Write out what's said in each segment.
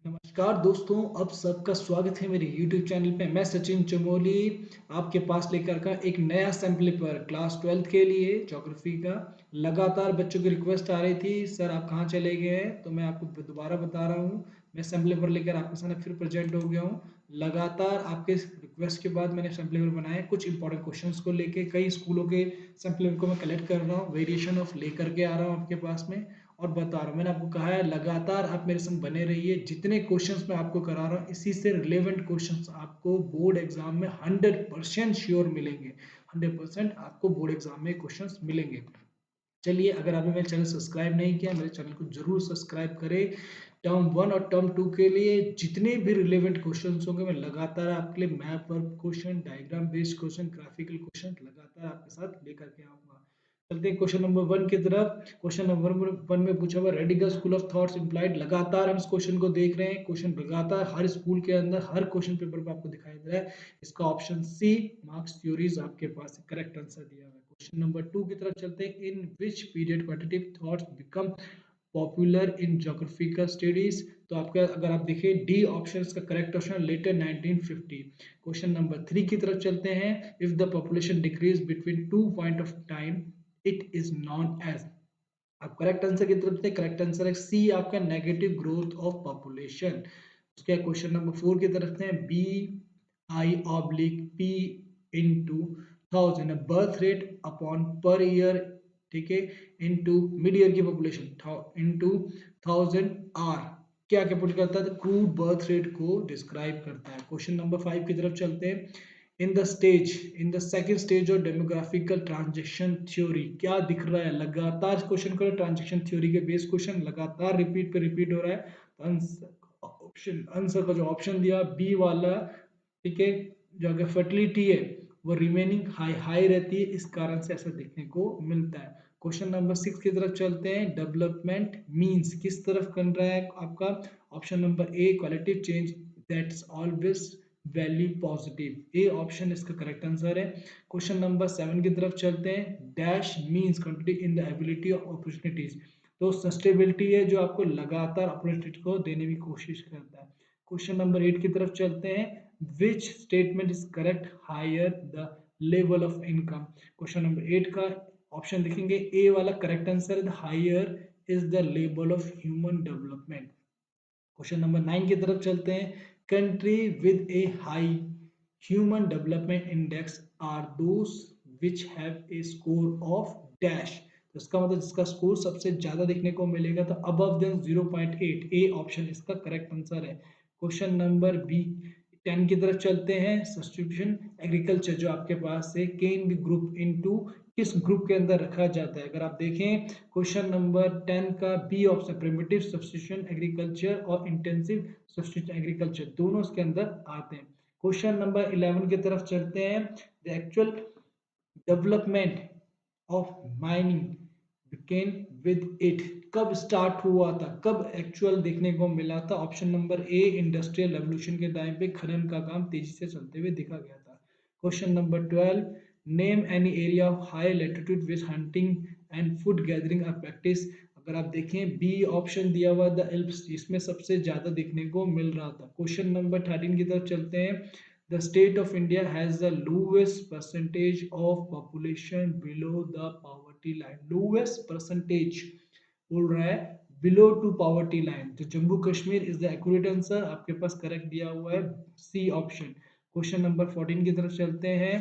नमस्कार दोस्तों, अब सबका स्वागत है मेरे YouTube चैनल पे। मैं सचिन चमोली आपके पास लेकर का एक नया सैम्पल पेपर क्लास 12th के लिए ज्योग्राफी का। लगातार बच्चों की रिक्वेस्ट आ रही थी, सर आप कहाँ चले गए हैं, तो मैं आपको दोबारा बता रहा हूँ। मैं सैम्पल पेपर लेकर आपके सामने फिर प्रेजेंट हो गया हूँ। लगातार आपके रिक्वेस्ट के बाद मैंने सैम्पल पेपर बनाए, कुछ इंपॉर्टेंट क्वेश्चंस को लेके कई स्कूलों के सैम्पल पेपर को मैं कलेक्ट कर रहा हूँ, वेरिएशन ऑफ लेकर के आ रहा हूँ आपके पास में और बता रहा हूँ। मैंने आपको कहा है लगातार आप मेरे संग बने रहिए। जितने क्वेश्चंस मैं आपको करा रहा हूँ इसी से रिलेवेंट क्वेश्चंस आपको बोर्ड एग्जाम में 100% श्योर मिलेंगे। 100% आपको बोर्ड एग्जाम में क्वेश्चंस मिलेंगे। चलिए, अगर आपने मेरे चैनल सब्सक्राइब नहीं किया, मेरे चैनल को जरूर सब्सक्राइब करें। टर्म 1 और टर्म 2 के लिए जितने भी रिलेवेंट क्वेश्चन होंगे मैं लगातार आपके लिए map work question, diagram based question, graphical question लगातार आपके साथ लेकर के आऊंगा। चलते हैं क्वेश्चन नंबर 1 की तरफ। क्वेश्चन नंबर 1 में पूछा हुआ radical school of thoughts implied. लगातार हम इस क्वेश्चन को देख रहे हैं। क्वेश्चन लगातार हर स्कूल के अंदर हर क्वेश्चन पेपर पे आपको दिखाई दे रहा है। इसका ऑप्शन सी मार्क्स थ्योरीज आपके पास करेक्ट आंसर दिया हुआ है। क्वेश्चन नंबर 2 की तरफ चलते हैं। In which period quantitative thoughts become popular in geographical studies. तो आपका अगर आप देखें डी ऑप्शन इसका correct option later 1950। Question number 3 की तरफ चलते हैं। If the population decrease between two point of time it is known as. आप करेक्ट आंसर की तरफ से करेक्ट आंसर है सी आपका नेगेटिव ग्रोथ ऑफ पॉपुलेशन। उसके क्वेश्चन नंबर 4 की तरफ से बी आई oblique P into thousand birth rate upon per year, ठीक है, इंटू मिड ईयर की पॉपुलेशन इंटू 1000 आर क्या कैपिटल करता है, क्रूड बर्थ रेट को डिस्क्राइब करता है। क्वेश्चन नंबर 5 की तरफ चलते हैं। In the second stage of demographical transaction theory क्या दिख रहा है। लगातार क्वेश्चन करो, ट्रांजेक्शन थ्योरी के बेस क्वेश्चन लगातार रिपीट पे रिपीट हो रहा है। ऑप्शन आंसर का जो ऑप्शन दिया बी वाला, ठीक है, जो अगर फर्टिलिटी है वो रिमेनिंग हाई हाई रहती है, इस कारण से ऐसा देखने को मिलता है। क्वेश्चन नंबर 6 की तरफ चलते हैं। डेवलपमेंट मींस किस तरफ कर रहा है आपका। Option number A qualitative change that's always value positive, A option इसका करेक्ट आंसर है। क्वेश्चन नंबर 7 की तरफ चलते हैं। Dash means quantity in the ability of opportunities. तो सस्टेबिलिटी है जो आपको लगातार अपॉर्चुनिटी को देने की कोशिश करता है। क्वेश्चन नंबर 8 की तरफ चलते हैं। Which statement is correct, higher the level of income. Question number 8 का ऑप्शन लिखेंगे ए वाला करेक्ट आंसर है higher is the level of human development. Question number 9 की तरफ चलते हैं। Country with a high human development index are those which have a score of dash. तो इसका मतलब जिसका स्कोर सबसे ज्यादा देखने को मिलेगा तो अबव देन 0.8, ए ऑप्शन इसका करेक्ट आंसर है। क्वेश्चन नंबर बी 10 की तरफ चलते हैं। सब्स्टिट्यूशन एग्रीकल्चर जो आपके पास है कैन बी ग्रुप इनटू, किस ग्रुप के अंदर रखा जाता है। अगर आप देखें क्वेश्चन नंबर 10 का B option primitive substitution agriculture और इंटेंसिव सब्स्टिट्यूशन एग्रीकल्चर दोनों इसके अंदर आते हैं। क्वेश्चन नंबर 11 की तरफ चलते हैं। The actual development of mining began with it, कब स्टार्ट हुआ था, कब एक्चुअल देखने को मिला था। Option number A industrial revolution के टाइम पे खनन का काम तेजी से चलते हुए देखा गया था। Question number 12, name any area of high latitude which hunting and food gathering are practice. अगर आप देखें बी ऑप्शन दिया हुआ द एल्प्स, इसमें सबसे ज्यादा देखने को मिल रहा था। क्वेश्चन नंबर 13 की तरफ चलते हैं। The state of India has the lowest percentage of population below the poverty line. Lowest percentage बोल रहा है below to poverty line। तो Jammu Kashmir is the accurate answer, आपके पास करेक्ट दिया हुआ है सी ऑप्शन। क्वेश्चन नंबर 14 की तरफ चलते हैं,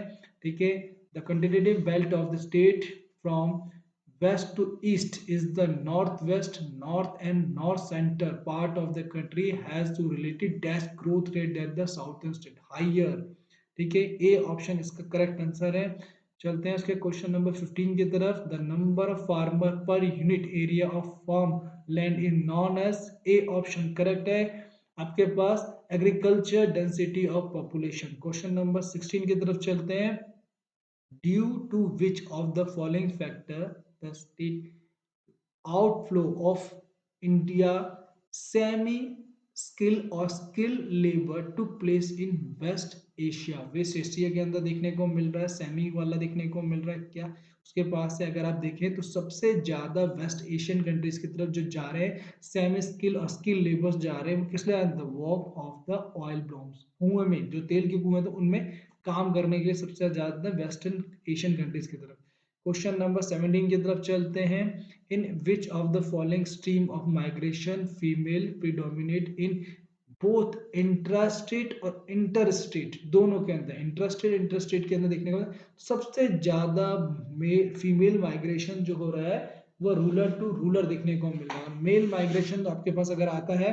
ठीक है। The Continental belt of the state from west to east is the northwest, north and north center part of the country has to related dash growth rate at the southern state higher, ठीक है, A option इसका correct answer है। चलते हैं उसके question number 15 की तरफ। The number of farmer per unit area of farm land in known as, A option correct है आपके पास agriculture density of population. Question number 16 की तरफ चलते हैं। Due to which of the following factor the state outflow of India semi skill or skilled labor took place in West Asia। West Asia के अंदर देखने को मिल रहा है, सेमी वाला देखने को मिल रहा है क्या, उसके पास से अगर आप देखें तो सबसे ज्यादा वेस्ट एशियन कंट्रीज की तरफ जो जा रहे हैं सेमी स्किल और स्किल लेबर्स जा रहे हैं, वो किस लिए? The work of the oil blooms, कुएं में जो तेल के कुएं, तो उनमें काम करने के लिए सबसे ज्यादा वेस्टर्न एशियन कंट्रीज की तरफ। क्वेश्चन नंबर 17 की तरफ चलते हैं। In which of the following stream of migration female predominate in both intrastate और इंटरस्टेट, दोनों के अंदर, इंट्रास्टेट इंटरस्टेट के अंदर देखने को सबसे ज्यादा फीमेल माइग्रेशन जो हो रहा है वो रूरल टू रूरल देखने को मिल रहा है। मेल माइग्रेशन तो आपके पास अगर आता है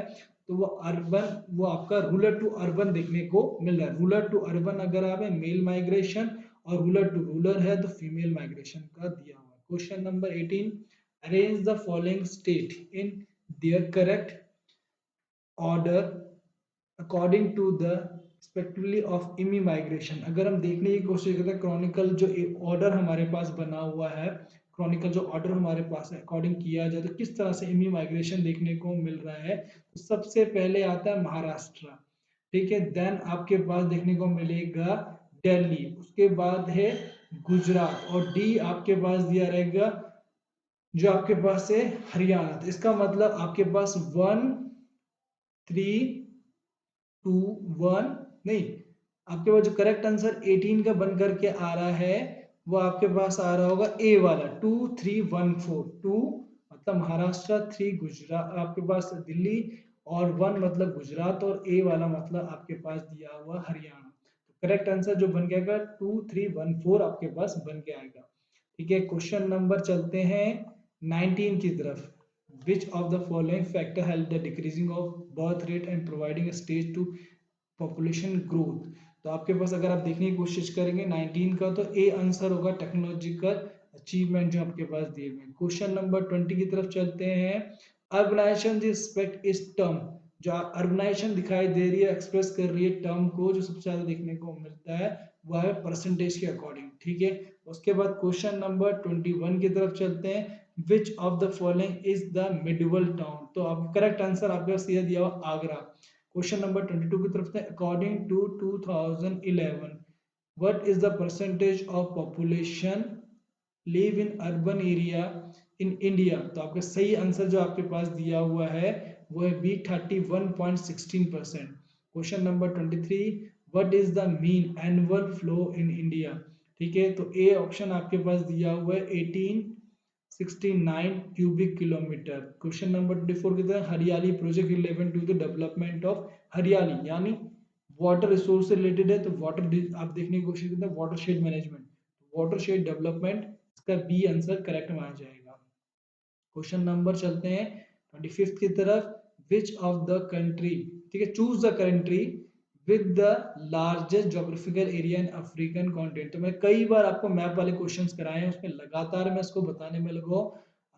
तो वो अर्बन, वो आपका रूरल टू अर्बन देखने को मिल रहा है। रूरल टू अर्बन अगर आप है मेल माइग्रेशन, और रूरल टू रूरल है तो फीमेल माइग्रेशन का दिया हुआ है। Question number 18, arrange the following state in their correct order according to the spectrally of immigration. अगर हम देखने की कोशिश करते हैं क्रॉनिकल जो ऑर्डर हमारे पास बना हुआ है, क्रॉनिकल जो ऑर्डर हमारे पास है अकॉर्डिंग किया जाए तो किस तरह से इमी माइग्रेशन देखने को मिल रहा है, तो सबसे पहले आता है महाराष्ट्र, ठीक है, देन आपके पास देखने को मिलेगा दिल्ली, उसके बाद है गुजरात, और डी आपके पास दिया रहेगा जो आपके पास है हरियाणा। तो इसका मतलब आपके पास 1 3 2 1 नहीं, आपके पास जो करेक्ट आंसर 18 का बन करके आ रहा है वो आपके पास आ रहा होगा ए वाला 2 3 1 4। 2 मतलब महाराष्ट्र, 3 गुजरात आपके पास दिल्ली, और 1 मतलब गुजरात, और ए वाला मतलब आपके पास दिया हुआ हरियाणा। तो करेक्ट आंसर जो बन जाएगा 2 3 1 4 आपके पास बन के आएगा। ठीक है, क्वेश्चन नंबर चलते हैं 19 की तरफ। Which of the following factor help the decreasing of birth rate and providing a stage to population growth? तो आपके पास अगर आप देखने की कोशिश करेंगे 19 का तो ए आंसर होगा टेक्नोलॉजिकल अचीवमेंट जो आपके पास दिए हुए हैं। क्वेश्चन नंबर 20 की तरफ चलते हैं। अर्बनाइजेशन रिस्पेक्ट इस टर्म, जो अर्बनाइजेशन दिखाई दे रही है, एक्सप्रेस कर रही है टर्म को, जो सबसे ज्यादा देखने को मिलता है वह है परसेंटेज के अकॉर्डिंग। ठीक है, उसके बाद क्वेश्चन नंबर 21 की तरफ चलते हैं। Which of the following is the medieval town? तो आप करेक्ट आंसर आपके पास सीधा दिया हुआ आगरा। क्वेश्चन नंबर 22 की तरफ से, according to 2011 what is the percentage of population live in urban area in India? तो आपका सही आंसर जो आपके पास दिया हुआ है वो है B 31.16%। Question number 23, what is the mean annual flow in India? ठीक है, तो ए ऑप्शन आपके पास दिया हुआ है 1869 क्यूबिक किलोमीटर। क्वेश्चन नंबर 24 की तरह, Hariyali project relevant to the development of Hariyali, यानी वाटर रिसोर्स से रिलेटेड है, तो वाटर आप देखने की कोशिश करते हैं water shade management, water shade development, इसका बी आंसर करेक्ट माना जाएगा। क्वेश्चन नंबर चलते हैं 25 की तरफ। विच ऑफ द कंट्री, ठीक है, choose the country with the largest geographical area in African continent. तो मैं कई बार आपको मैप वाले क्वेश्चंस कराए हैं, उसमें लगातार मैं इसको बताने में लगा हूं।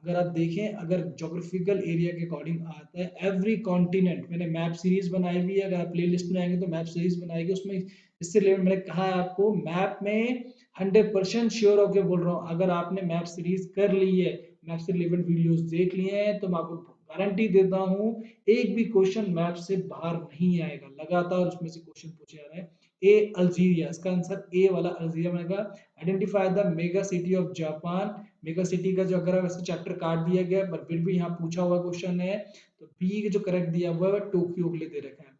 अगर आप देखें, अगर ज्योग्राफिकल एरिया के अकॉर्डिंग आता है एवरी कॉन्टिनेंट, मैंने मैप सीरीज बनाई हुई है, अगर आप प्ले लिस्ट में आएंगे तो मैप सीरीज बनाएगी, उसमें इससे रिलेटेड मैंने कहा है आपको मैप में 100% श्योर होकर बोल रहा हूँ, अगर आपने मैप सीरीज कर ली है, मैप से रिलेटेड वीडियोस देख लिए हैं, तो मैं आपको गारंटी देता हूँ एक भी क्वेश्चन मैप से बाहर नहीं आएगा, लगातार उसमें से क्वेश्चन पूछे जा रहे हैं। ए अल्जीरिया, इसका आंसर ए वाला अल्जीरिया मैंने कहा। Identify the mega city of Japan, mega city का जो अगर वैसे चैप्टर काट दिया गया पर फिर भी यहाँ पूछा हुआ क्वेश्चन है, तो बी जो करेक्ट दिया हुआ है टोक्यो के लिए दे रखा है।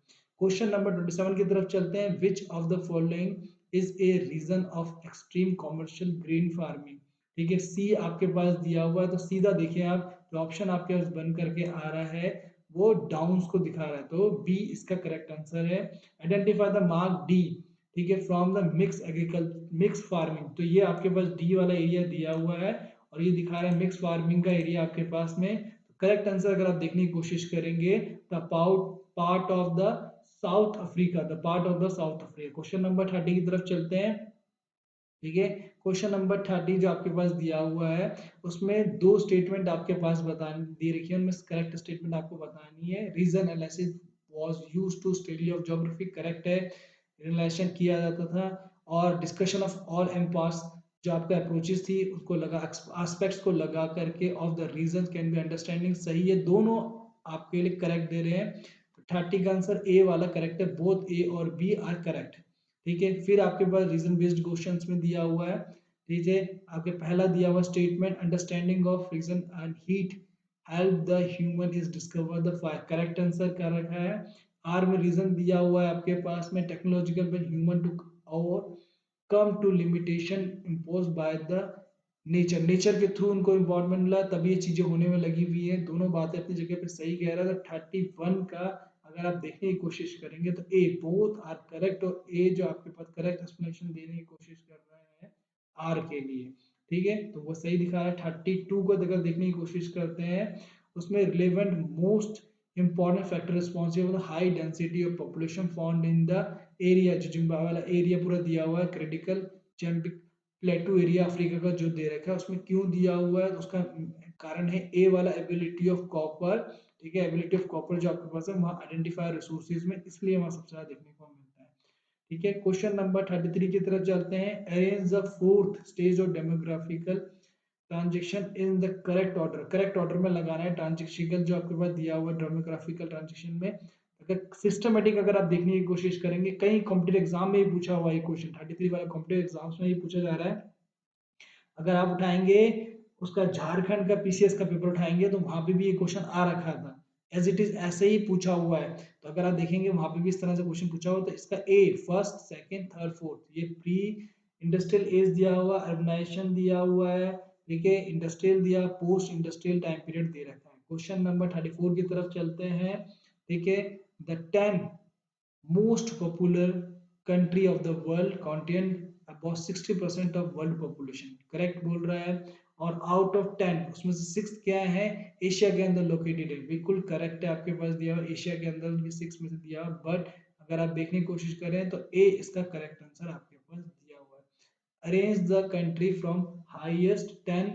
क्वेश्चन नंबर 27 की तरफ चलते हैं। Which of the following is a region of extreme commercial grain farming? ठीक है, सी आपके पास दिया हुआ है, तो सीधा देखिए आप, जो ऑप्शन आपके पास बन करके आ रहा है वो डाउन्स को दिखा रहा है, तो बी इसका करेक्ट आंसर है। आइडेंटिफाई द मार्क डी, ठीक है, from the mix agriculture mix farming, तो ये आपके पास डी वाला एरिया दिया हुआ है और ये दिखा रहा है मिक्स फार्मिंग का एरिया आपके पास में। तो करेक्ट आंसर अगर आप देखने की कोशिश करेंगे the part of the south Africa, the part of the south Africa. Question number 30 की तरफ चलते हैं। ठीक है, क्वेश्चन नंबर 30 जो आपके पास दिया हुआ है उसमें दो स्टेटमेंट आपके पास बतानी दे रखी है, उनमें करेक्ट स्टेटमेंट आपको बतानी है। Region analysis was used to study of geography, correct है, रिलेशन किया जाता था। और डिस्कशन ऑफ ऑल एम्पास, जो आपका अप्रोचेस थी उसको लगा, एस्पेक्ट्स को लगा करके of the region can be understanding, सही है, दोनों आपके लिए करेक्ट दे रहे हैं। तो 30 का आंसर ए वाला करेक्ट है, बोथ ए और बी आर करेक्ट। ठीक है, फिर आपके पास रीजन बेस्ड क्वेश्चंस में दिया हुआ है ठीक है, आपके पहला दिया हुआ statement understanding of friction and heat help the human is discover the fire, correct answer क्या रखा है। आर में रीजन दिया हुआ है आपके पास में technological when human to overcome to limitation impose by the nature, nature के थ्रू उनको इम्पोर्टमेंट मिला तभी ये चीजें होने में लगी हुई है। दोनों बातें अपनी जगह पे सही कह रहा है। तो 31 का अगर आप देखने की कोशिश करेंगे तो ए बोथ आर करेक्ट, और ए जो आपके पास करेक्ट एक्सप्लेनेशन देने की कोशिश कर रहे हैं आर के लिए, ठीक है, तो वो सही दिखा रहा है। 32 को अगर देखने की कोशिश करते हैं उसमें relevant most important factor responsible for the high density of population found in the area, जो जिम्बाब्वे वाला एरिया पूरा दिया हुआ है, क्रिटिकल प्लेटू एरिया अफ्रीका का जो दे रखा है उसमें क्यों दिया हुआ है, तो उसका कारण है ए वाला एबिलिटी ऑफ कॉपर, ठीक है, एबिलिटी ऑफ कॉपर जो आपके पास है वहाँ आइडेंटिफाई रिसोर्सेज में, इसलिए वहाँ सबसे ज्यादा देखने को मिलता है। ठीक है, क्वेश्चन नंबर 33 की तरफ चलते हैं। Arrange the fourth stage of demographical transaction in the correct order, correct order में लगाना है ट्रांजेक्शन जो आपके पास दिया हुआ है डेमोग्राफिकल ट्रांजेक्शन में। अगर सिस्टमेटिक अगर आप देखने की कोशिश करेंगे, कई कॉम्पिटेटिव एग्जाम में ही पूछा हुआ है क्वेश्चन, 33 वाला कॉम्पिटेटिव एग्जाम्स में ही पूछा जा रहा है। अगर आप उठाएंगे उसका झारखंड का पीसीएस का पेपर उठाएंगे तो वहां पे भी ये क्वेश्चन आ रखा था, एज इट इज ऐसे ही पूछा हुआ है। तो अगर आप देखेंगे वहां पे भी इस तरह से क्वेश्चन पूछा हुआ, तो इसका ए फर्स्ट सेकंड थर्ड फोर्थ, ये प्री इंडस्ट्रियल एज दिया हुआ, अर्बनाइजेशन दिया हुआ है, ठीक है, इंडस्ट्रियल दिया, पोस्ट इंडस्ट्रियल टाइम पीरियड दे रखा है। क्वेश्चन नंबर 34 की तरफ चलते हैं, ठीक है। The 10 most popular country of the world contain about 60% of world population, correct बोल रहा है। और आउट ऑफ 10 उसमें से सिक्स क्या है, एशिया के अंदर लोकेटेड है, बिल्कुल करेक्ट है, आपके पास दिया हुआ एशिया के अंदर सिक्स में से दिया हुआ, बट अगर आप देखने की कोशिश करें तो ए इसका करेक्ट आंसर आपके पास दिया हुआ है। Arrange the country from highest 10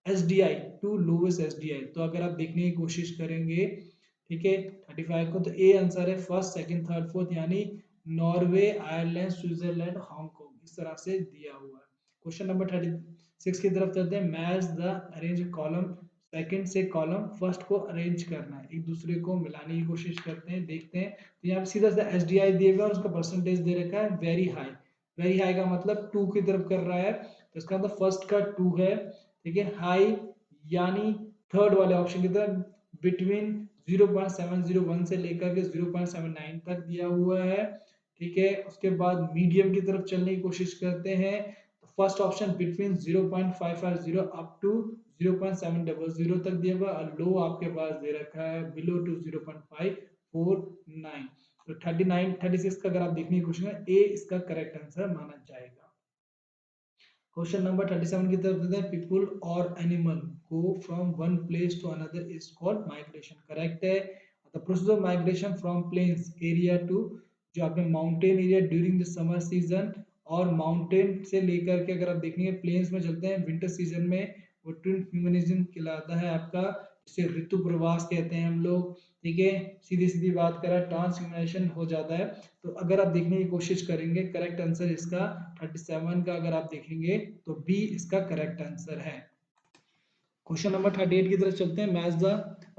SDI to lowest SDI, तो अगर आप देखने की कोशिश करेंगे, ठीक है, 35 को, तो ए आंसर है फर्स्ट सेकंड थर्ड फोर्थ, यानी नॉर्वे, आयरलैंड, स्विट्जरलैंड, हांगकांग, इस तरह से दिया हुआ है। क्वेश्चन नंबर 36 की तरफ चलते हैं। Match the arrange column, second से कॉलम फर्स्ट को अरेंज करना है, एक दूसरे को मिलाने की कोशिश करते हैं, देखते हैं। तो यहाँ पे सीधा सा एसडीआई दिए हुआ है, उसका परसेंटेज दे रखा है वेरी हाई, वेरी हाई का मतलब 2 की तरफ कर रहा है, तो इसका मतलब फर्स्ट का 2 है, ठीक है, हाई यानी थर्ड वाले ऑप्शन की तरफ बिटवीन 0.701 से लेकर के 0.79 तक दिया हुआ है, ठीक है। उसके बाद मीडियम की तरफ चलने की कोशिश करते हैं, तो first option between 0.550 up to 0.700 तक दिया हुआ, और लो आपके पास दे रखा है बिलो टू 0.549। तो 39 36 का अगर आप देखने की कोशिश करें, ए इसका करेक्ट आंसर माना जाएगा। क्वेश्चन नंबर 37 की तरफ देते हैं। पीपुल और animal go from one place to another is called migration, correct है। The process of migration from plains area to, जो आपने mountain area during the summer season, और माउंटेन से लेकर के अगर आप देखेंगे प्लेन्स में चलते हैं विंटर सीजन में, वो ट्विन ह्यूमनिज्म कहलाता है आपका, जिसे ऋतु प्रवास कहते हैं हम लोग, ठीक है। सीधी सीधी बात करा ट्रांसह्यूमनाइजेशन हो जाता है। तो अगर आप देखने की कोशिश करेंगे, करेक्ट आंसर इसका 37 का अगर आप देखेंगे तो बी इसका करेक्ट आंसर है। क्वेश्चन नंबर 38 की तरफ चलते हैं। Match the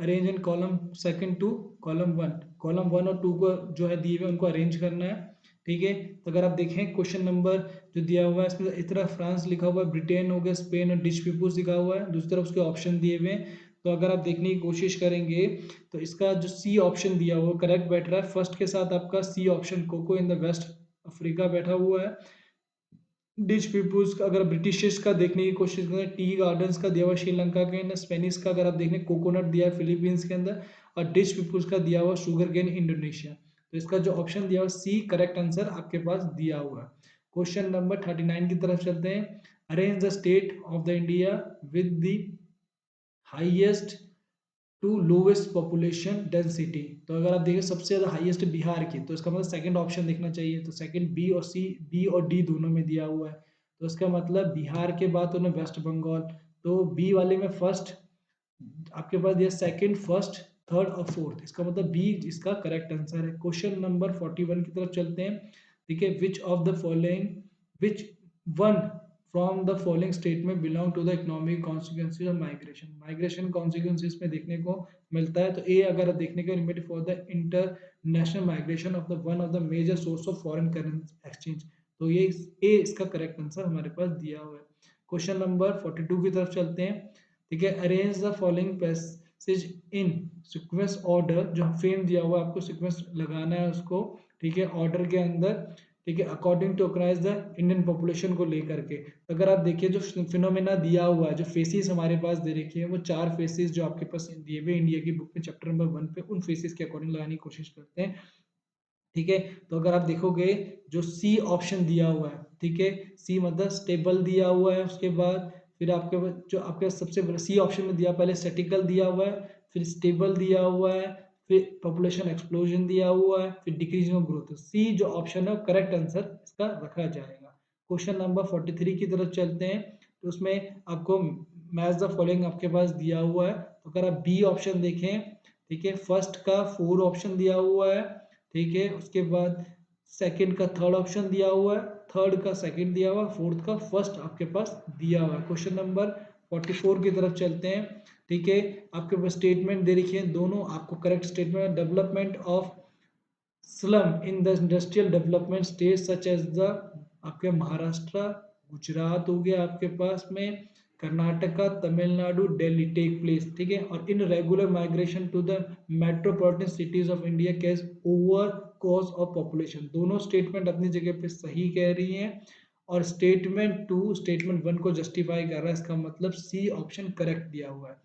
arrange in column second to column one, column one और टू को जो है दिए हुए उनको अरेंज करना है, ठीक है। तो अगर आप देखें क्वेश्चन नंबर जो दिया हुआ है इसमें इस तरफ फ्रांस लिखा हुआ है, ब्रिटेन हो गया, स्पेन और डिच पीपुल्स लिखा हुआ है, दूसरी तरफ उसके ऑप्शन दिए हुए हैं। तो अगर आप देखने की कोशिश करेंगे तो इसका जो सी ऑप्शन दिया हुआ करेक्ट बैठ रहा है, फर्स्ट के साथ आपका C option cocoa in the West Africa बैठा हुआ है। डिच पीपुल्स का अगर ब्रिटिश का देखने की कोशिश करें, टी गार्डन्स का दिया हुआ श्रीलंका के अंदर, स्पेनिश का अगर आप देखें कोकोनट दिया है फिलीपींस के अंदर, और डिच पीपुल्स का दिया हुआ शुगर केन इंडोनेशिया। तो इसका जो ऑप्शन दिया हुआ सी करेक्ट आंसर आपके पास दिया हुआ है। क्वेश्चन नंबर 39 की तरफ चलते हैं। Arrange the state of the India with the highest to lowest population density, तो अगर आप देखें सबसे ज्यादा हाईएस्ट बिहार की, तो इसका मतलब सेकंड ऑप्शन देखना चाहिए, तो सेकंड बी और सी, बी और डी दोनों में दिया हुआ है, तो इसका मतलब बिहार के बाद तो ना वेस्ट बंगाल, तो बी वाले में फर्स्ट आपके पास दिया, सेकंड फर्स्ट थर्ड और फोर्थ, इसका मतलब बी इसका करेक्ट आंसर है। क्वेश्चन नंबर 41 की तरफ चलते हैं, ठीक है। Which of the following, which one from the following statement belong to the economic consequences of migration, migration consequences में देखने को मिलता है, तो ए अगर देखने को limit for the international migration of the one of the major source of foreign currency exchange, तो ये ए इसका करेक्ट आंसर हमारे पास दिया हुआ है। क्वेश्चन नंबर 42 की तरफ चलते हैं। ठीक है, arrange the following passage in sequence order, जो फेम दिया हुआ है आपको सीक्वेंस लगाना है उसको, ठीक है, ऑर्डर के अंदर, ठीक है, according to organise the Indian population को लेकर के। तो अगर आप देखिए जो फिनोमेना दिया हुआ है, जो फेसिस हमारे पास दे रखी है, वो 4 फेसिस जो आपके पास दिए हुए इंडिया की बुक में चैप्टर नंबर 1 पे, उन फेसिस के अकॉर्डिंग लगाने की कोशिश करते हैं। ठीक है, तो अगर आप देखोगे जो सी ऑप्शन दिया हुआ है, ठीक है, सी मतलब स्टेबल दिया हुआ है, उसके बाद फिर आपके जो आपके सबसे सी ऑप्शन में दिया, पहले स्टैटिकल दिया हुआ है, फिर स्टेबल दिया हुआ है, फिर पॉपुलेशन एक्सप्लोजन दिया हुआ है, फिर डिक्रीजिंग ऑफ ग्रोथ। सी जो ऑप्शन है करेक्ट आंसर इसका रखा जाएगा। क्वेश्चन नंबर 43 की तरफ चलते हैं। तो उसमें आपको मैच द फॉलोइंग आपके पास दिया हुआ है। तो अगर आप बी ऑप्शन देखें, ठीक है, फर्स्ट का 4 ऑप्शन दिया हुआ है, ठीक है, उसके बाद सेकंड का थर्ड ऑप्शन दिया हुआ है, थर्ड का सेकंड दिया हुआ है, फोर्थ का फर्स्ट आपके पास दिया हुआ है। क्वेश्चन नंबर 44 की तरफ चलते हैं। ठीक है, आपके पास स्टेटमेंट दे रखी है, दोनों आपको correct statement, development of slum in the industrial development states such as the आपके महाराष्ट्र, गुजरात हो गया आपके पास में, कर्नाटका, तमिलनाडु, दिल्ली टेक प्लेस। ठीक है, और in regular migration to the metropolitan cities of India case over cause of population. दोनों स्टेटमेंट अपनी जगह पे सही कह रही हैं, और स्टेटमेंट 2 स्टेटमेंट 1 को जस्टिफाई कर रहा है, इसका मतलब सी ऑप्शन करेक्ट दिया हुआ है।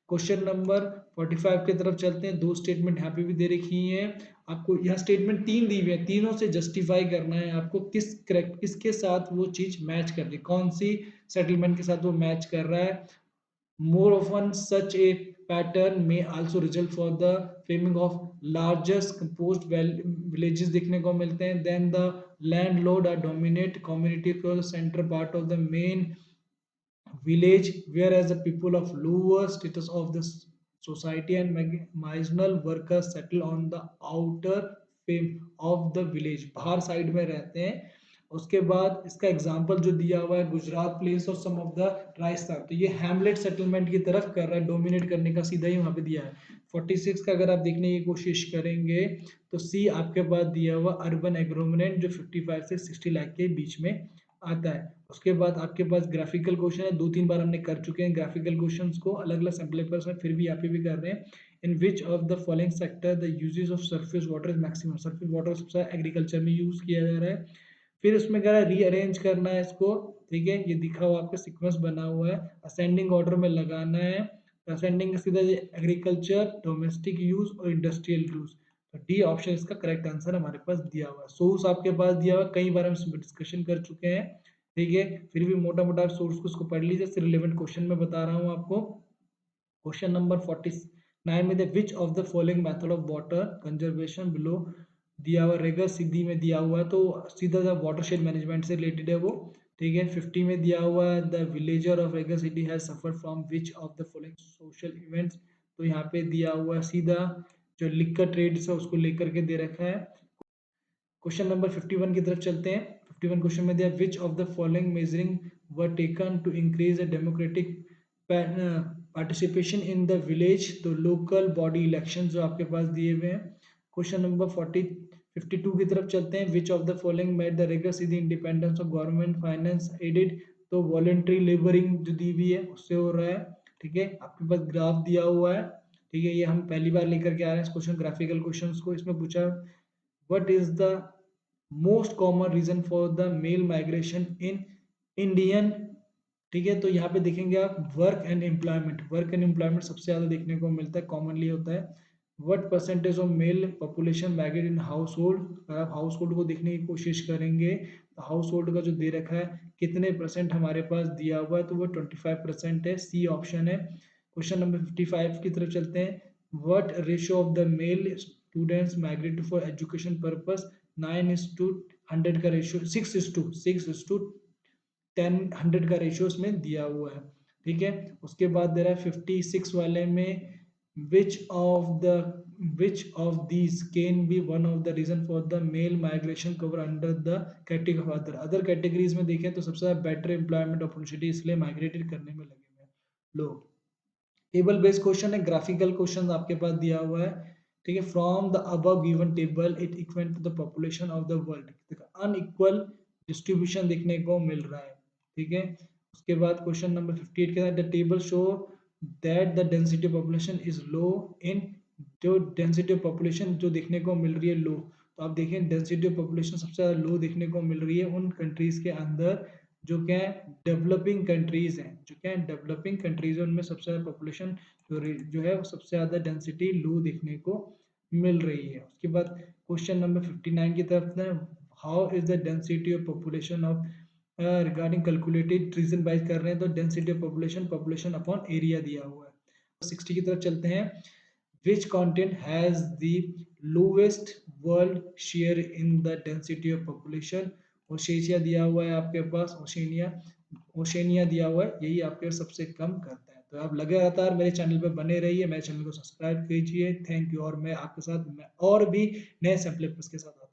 क्वेश्चन नंबर 45 की तरफ चलते हैं। दो स्टेटमेंट यहाँ पे भी दे रखी हैं आपको, यहाँ स्टेटमेंट 3 दी हुई है, तीनों से जस्टिफाई करना है आपको किस करेक्ट किसके साथ वो चीज मैच कर रही है, कौन सी सेटलमेंट के साथ वो मैच कर रहा है। More often such a pattern में also result for the framing of largest compost villages देखने को मिलते हैं, then the landlord are dominate community को centre part of the main village, whereas the people of lower status of the society and marginal workers settle on the outer fame of the village, बाहर side में रहते हैं। उसके बाद इसका example जो दिया हुआ है गुजरात प्लेस और सम ऑफ द राजस्थान, तो ये हैमलेट सेटलमेंट की तरफ कर रहा है, डोमिनेट करने का सीधा ही वहां पे दिया है। 46 का अगर आप देखने की कोशिश करेंगे तो सी आपके पास दिया हुआ अर्बन एग्रोमिनेंट, जो 55 से 60 लाख के बीच में आता है। उसके बाद आपके पास ग्राफिकल क्वेश्चन है, 2-3 बार हमने कर चुके हैं ग्राफिकल क्वेश्चंस को अलग अलग सैम्पल पेपर्स में, फिर भी यहाँ पे भी कर रहे हैं। In which of the following sector the uses of surface water is maximum, surface water सबसे एग्रीकल्चर में यूज किया जा रहा है। फिर उसमें कह रहा है रीअरेंज करना है इसको, ठीक है, ये दिखा हुआ आपका सीक्वेंस बना हुआ है, असेंडिंग ऑर्डर में लगाना है। असेंडिंग सीधा एग्रीकल्चर, डोमेस्टिक यूज और इंडस्ट्रियल यूज। तो डी ऑप्शन इसका करेक्ट आंसर हमारे पास दिया हुआ है। सोर्स आपके पास दिया हुआ है, कई बार हम इसमें डिस्कशन कर चुके हैं, ठीक है, फिर भी मोटा मोटा सोर्स को इसको पढ़ लीजिए, रिलेवेंट क्वेश्चन में बता रहा हूँ आपको। क्वेश्चन नंबर 49 में विच of the following method of water conservation below दिया हुआ, रेगर सीधी में दिया हुआ है, तो सीधा द वाटरशेड मैनेजमेंट से रिलेटेड है वो, ठीक है। 50 में दिया हुआ है the villager of Regar city has suffer from which of the following social events, तो यहाँ पे दिया हुआ है सीधा जो लिक्कर ट्रेड है उसको लेकर के दे रखा है। क्वेश्चन नंबर 51 की तरफ चलते हैं। 51 क्वेश्चन में दिया which of the following measuring were taken to increase the democratic participation in the village, तो लोकल बॉडी इलेक्शन जो आपके पास दिए हुए हैं। क्वेश्चन नंबर 52 की तरफ चलते हैं। Which of the following made the regard see the independence of government finance aided, तो वॉलेंट्री लेबरिंग जो दी हुई है उससे हो रहा है, ठीक है। आपके पास ग्राफ दिया हुआ है, ठीक है, ये हम पहली बार लेकर के आ रहे हैं इस क्वेश्चन, ग्राफिकल क्वेश्चन को। इसमें पूछा what is the most common reason for the male migration in Indian, ठीक है। तो यहाँ पे देखेंगे आप work and employment, work and employment सबसे ज्यादा देखने को मिलता है, कॉमनली होता है। What percentage of male population migrate in house hold, अगर आप हाउस होल्ड को देखने की कोशिश करेंगे तो हाउस होल्ड का जो दे रखा है कितने परसेंट हमारे पास दिया हुआ है, तो वो 25% है, सी ऑप्शन है। क्वेश्चन नंबर 55 की तरफ चलते हैं। What ratio of the male students migrate for education purpose, 9:100 का रेशियो, 6:10 का रेशियो इसमें दिया हुआ है, ठीक है। उसके बाद दे रहा है 56 वाले में which of these can be one of the reason for the male migration cover under the category of other categories में देखें तो सबसे ज्यादा बेटर एम्प्लॉयमेंट अपॉर्चुनिटी, इसलिए माइग्रेटेड करने में लगे हुए हैं लोग। टेबल बेस्ड क्वेश्चन है, ग्राफिकल क्वेश्चन आपके पास दिया हुआ है, ठीक है। From the above given table it equal to the population of the world, unequal distribution देखने को मिल रहा है। ठीक है, उसके बाद क्वेश्चन नंबर 58 के साथ the table show that the density population is low in, जो डेंसिटी ऑफ पॉपुलेशन जो देखने को मिल रही है लो, तो आप देखें डेंसिटी ऑफ पॉपुलेशन सबसे ज़्यादा लो देखने को मिल रही है उन कंट्रीज़ के अंदर जो क्या है डेवलपिंग कंट्रीज़ हैं, जो क्या है डेवलपिंग कंट्रीज़ है, उनमें सबसे ज़्यादा पॉपुलेशन जो है वो सबसे ज़्यादा डेंसिटी लो देखने को मिल रही है। उसके बाद क्वेश्चन नंबर 59 की तरफ है, how is the density of population of regarding calculated region wise कर रहे हैं तो density of population population upon area दिया हुआ है। 60 की तरफ चलते हैं, which continent has the lowest world share in the density of population? ओशेशिया दिया हुआ है आपके पास, ओशेनिया, ओशेनिया दिया हुआ है, यही आपके सबसे कम करता है। तो आप लगातार मेरे चैनल पर बने रहिए, मेरे चैनल को सब्सक्राइब कीजिए। Thank you. और मैं आपके साथ और भी नए सैम्पल के साथ